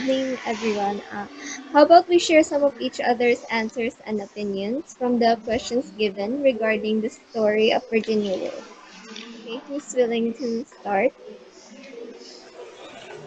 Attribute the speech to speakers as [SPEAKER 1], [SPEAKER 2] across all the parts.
[SPEAKER 1] evening, everyone. How about we share some of each other's answers and opinions from the questions given regarding the story of Virginia Woolf? Okay, who's willing to start?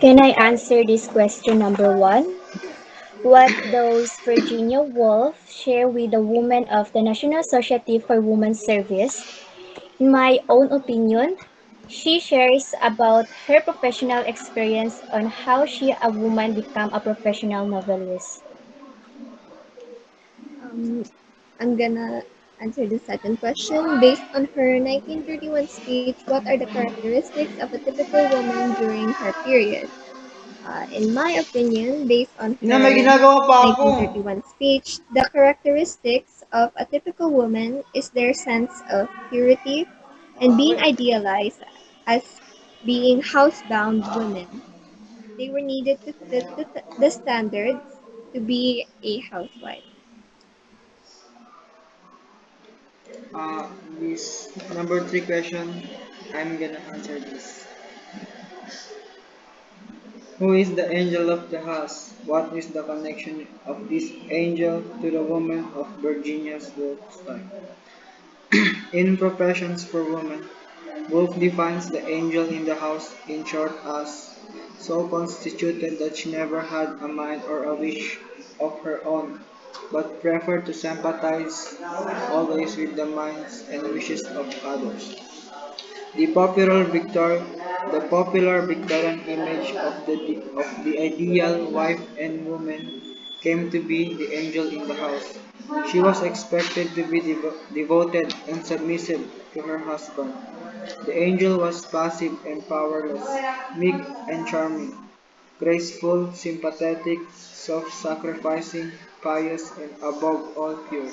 [SPEAKER 2] Can I answer this question number one? What does Virginia Woolf share with the women of the National Society for Women's Service? In my own opinion, she shares about her professional experience on how she, a woman, become a professional novelist.
[SPEAKER 1] Um, I'm gonna answer the second question. Based on her 1931 speech, what are the characteristics of a typical woman during her period? In my opinion, based on
[SPEAKER 3] Ina, may
[SPEAKER 1] her
[SPEAKER 3] ginagawa pa ako.
[SPEAKER 1] 1931 speech, the characteristics of a typical woman is their sense of purity and being idealized as being housebound women. They were needed to fit the standards to be a housewife.
[SPEAKER 3] Uh, this number three question, I'm gonna answer this. Who is the angel of the house? What is the connection of this angel to the woman of Virginia's Woolf's time? In Professions for Women, Woolf defines the angel in the house in short as so constituted that she never had a mind or a wish of her own, but preferred to sympathize always with the minds and wishes of others. The popular Victor, the popular Victorian image of the ideal wife and woman came to be the angel in the house. She was expected to be devoted and submissive to her husband. The angel was passive and powerless, meek and charming, graceful, sympathetic, self-sacrificing, pious, and above all pure.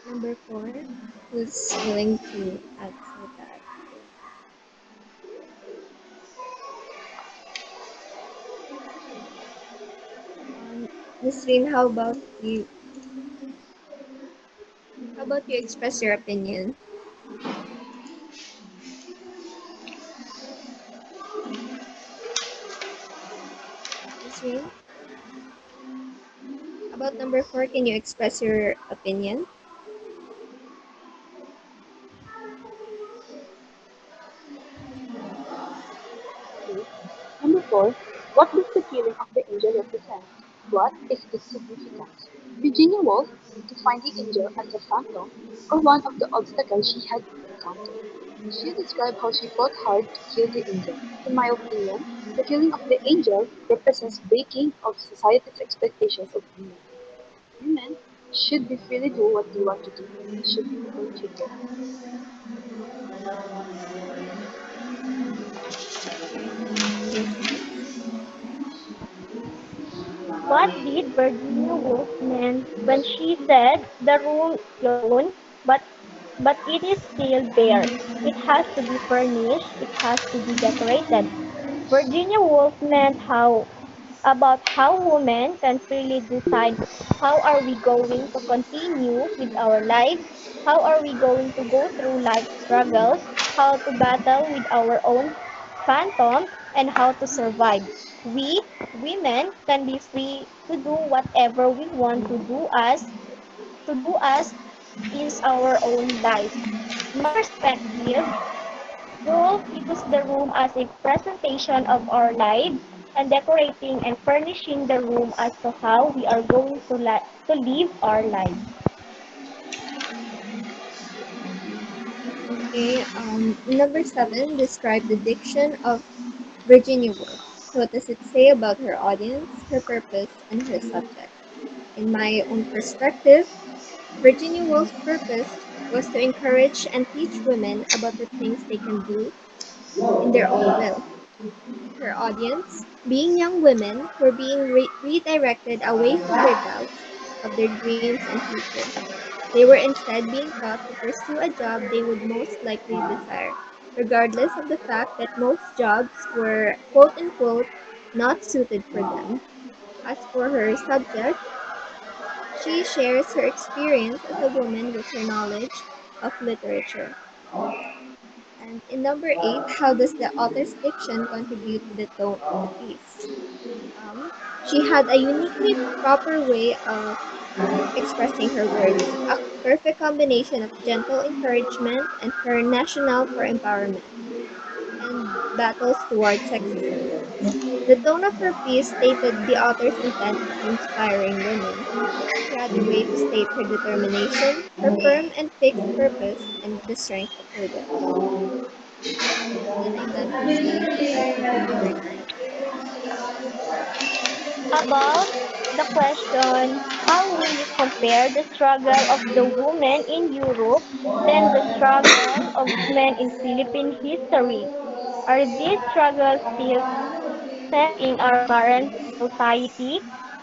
[SPEAKER 1] Number four, who's willing to answer that? Miss Lynn, how about you? How about you express your opinion? Miss Lynn, about number four, can you express your opinion?
[SPEAKER 4] Okay. Number four, what does the killing of the angel represent? What is its significance? Virginia Woolf defined the angel as a phantom or one of the obstacles she had encountered. She described how she fought hard to kill the angel. In my opinion, the killing of the angel represents breaking of society's expectations of women. Women should be free to do what they want to do. They should be untreated.
[SPEAKER 1] Okay, Miss Eds.
[SPEAKER 2] What did Virginia Woolf mean when she said the room is your own, but it is still there? It has to be furnished. It has to be decorated. Virginia Woolf meant how women can freely decide how are we going to continue with our lives, how are we going to go through life struggles, how to battle with our own phantom, and how to survive. We women can be free to do whatever we want to do as is our own life. In my perspective, Wolf used the room as a presentation of our lives and decorating and furnishing the room as to how we are going to live our lives.
[SPEAKER 1] Okay, number seven, describe the diction of Virginia Woolf. What does it say about her audience, her purpose, and her subject? In my own perspective, Virginia Woolf's purpose was to encourage and teach women about the things they can do in their own will. Her audience, being young women, were being redirected away from their doubts of their dreams and future. They were instead being taught to pursue a job they would most likely desire, regardless of the fact that most jobs were quote unquote not suited for them. As for her subject, she shares her experience as a woman with her knowledge of literature. And in number 8, how does the author's diction contribute to the tone of the piece? She had a uniquely proper way of expressing her words, a perfect combination of gentle encouragement and her national for empowerment and battles towards sexism. The tone of her piece stated the author's intent of inspiring women. She had a way to state her determination, her firm and fixed purpose, and the strength of her will. And I'm done hosting. Let's move to number 9.
[SPEAKER 2] About the question, how will you compare the struggle of the women in Europe than the struggle of women in Philippine history? Are these struggles still present in our current society?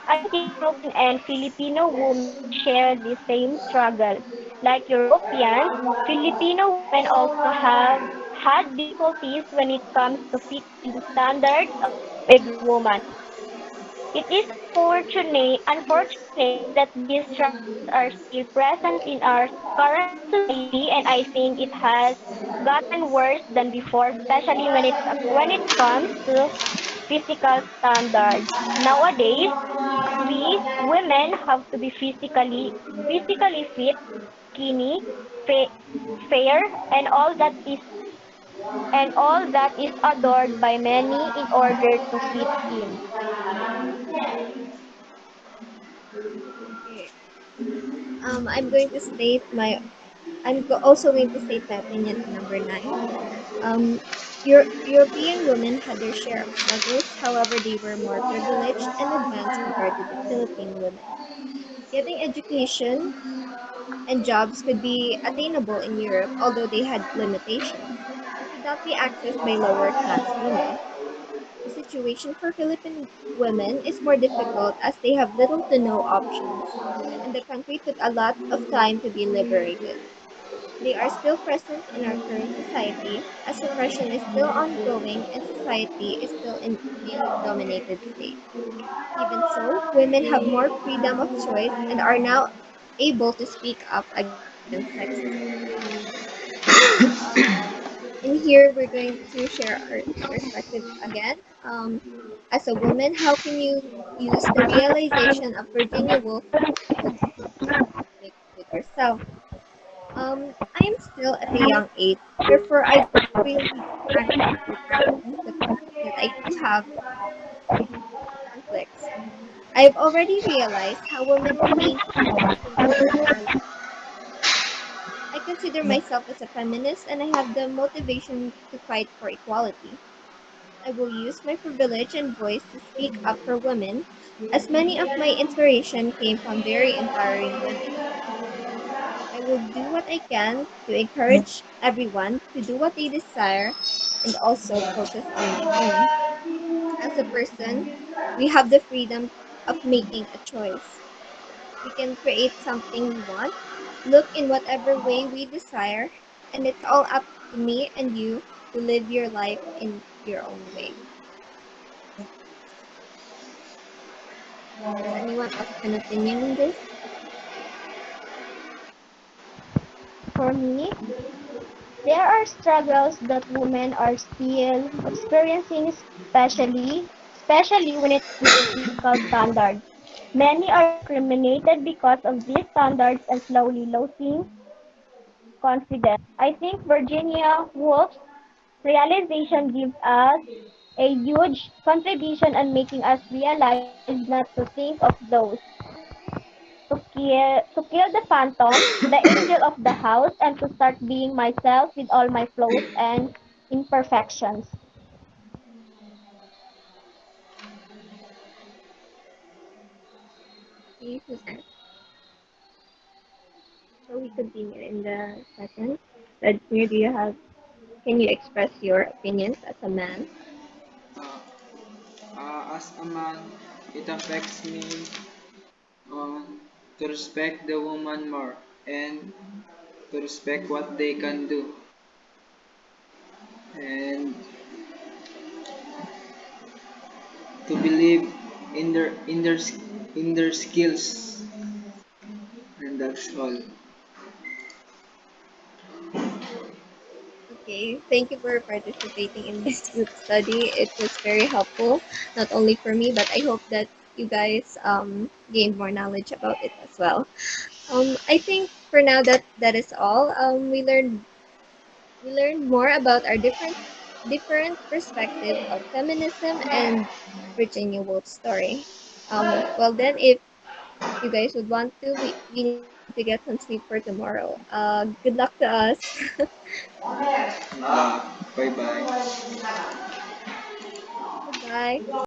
[SPEAKER 2] I think European and Filipino women share the same struggle. Like Europeans, Filipino women also have had difficulties when it comes to fit in the standards of a good woman. It is unfortunate that these struggles are still present in our current society, and I think it has gotten worse than before, especially when it comes to physical standards. Nowadays, we women have to be physically fit, skinny, fa- fair, and all that is adored by many in order to fit in.
[SPEAKER 1] Okay. I'm going to state my. Also going to state my opinion on number 9. Um, European women had their share of struggles, however, they were more privileged and advanced compared to the Philippine women. Getting education and jobs could be attainable in Europe, although they had limitations. It could not be accessed by lower class women. The situation for Philippine women is more difficult as they have little to no options, and the country took a lot of time to be liberated. They are still present in our current society, as oppression is still ongoing and society is still in male-dominated state. Even so, women have more freedom of choice and are now able to speak up against sexism. In here, we're going to share our perspective again. As a woman, how can you use the realization of Virginia Woolf to make with yourself? I am still at a young age, therefore I don't really actively practice the fact that I do have conflicts. I have already realized how women can maintain peacefulness in our lives. I consider myself as a feminist and I have the motivation to fight for equality. I will use my privilege and voice to speak up for women, as many of my inspiration came from very empowering women. I will do what I can to encourage everyone to do what they desire and also focus on my own. As a person, we have the freedom of making a choice. We can create something we want, look in whatever way we desire, and it's all up to me and you to live your life in your own way. Does anyone else have an opinion on this?
[SPEAKER 2] For me, there are struggles that women are still experiencing, especially when it comes to physical standards. Many are discriminated because of these standards and slowly losing confidence. I think Virginia Woolf's realization gives us a huge contribution on making us realize not to think of those to kill the phantom, the angel of the house, and to start being myself with all my flaws and imperfections.
[SPEAKER 1] Okay, who's next? So we continue in the session. Vladimir, can you express your opinions as a man?
[SPEAKER 3] As a man, it affects me to respect the woman more and to respect what they can do and to believe in their skills, and that's all.
[SPEAKER 1] Okay, thank you for participating in this group study. It was very helpful, not only for me, but I hope that you guys gained more knowledge about it as well. I think for now that is all. We learned more about our different perspective of feminism and Virginia Woolf's story. Well then, if you guys would want to, we need to get some sleep for tomorrow. Good luck to us.
[SPEAKER 3] Bye bye.
[SPEAKER 1] Goodbye.